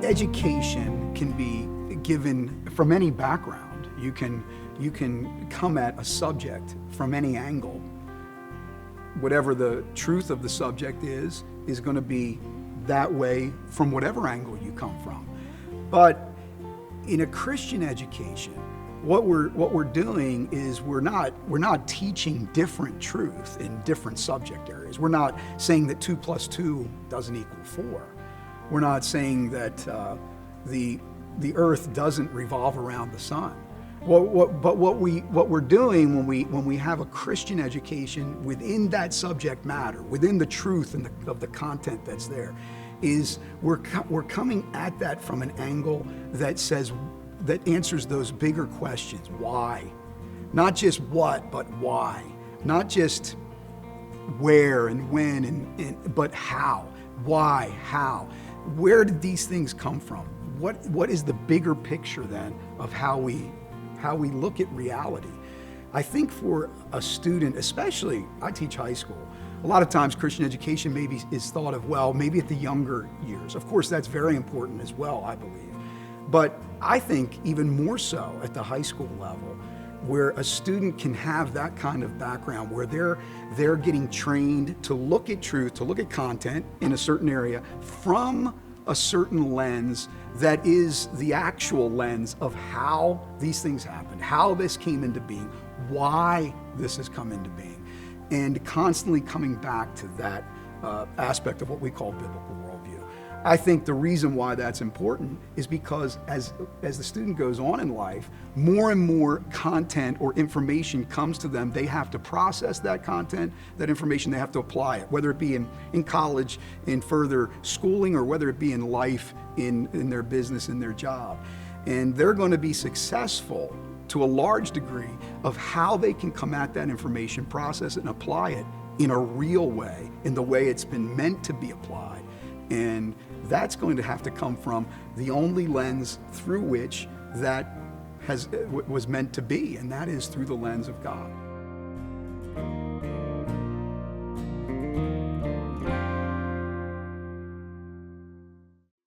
education can be given from any background. You can come at a subject from any angle. Whatever the truth of the subject is going to be that way from whatever angle you come from. But in a Christian education, what we're doing is we're not teaching different truth in different subject areas. We're not saying that 2 + 2 doesn't equal 4. We're not saying that the earth doesn't revolve around the sun. But what we're doing when we have a Christian education within that subject matter, within the truth and of the content that's there, is we're coming at that from an angle that answers those bigger questions. Why? Not just what, but why. Not just where and when, but how. Why? How? Where did these things come from? What is the bigger picture then of how we look at reality? I think for a student, especially, I teach high school, a lot of times Christian education maybe is thought of, well, maybe at the younger years. Of course, that's very important as well, I believe. But I think even more so at the high school level, where a student can have that kind of background, where they're getting trained to look at truth, to look at content in a certain area from a certain lens that is the actual lens of how these things happened, how this came into being, why this has come into being, and constantly coming back to that aspect of what we call biblical worldview. I think the reason why that's important is because as the student goes on in life, more and more content or information comes to them. They have to process that content, that information, they have to apply it, whether it be in college, in further schooling, or whether it be in life, in their business, in their job. And they're going to be successful to a large degree of how they can come at that information, process it, and apply it in a real way, in the way it's been meant to be applied. And that's going to have to come from the only lens through which that was meant to be, and that is through the lens of God.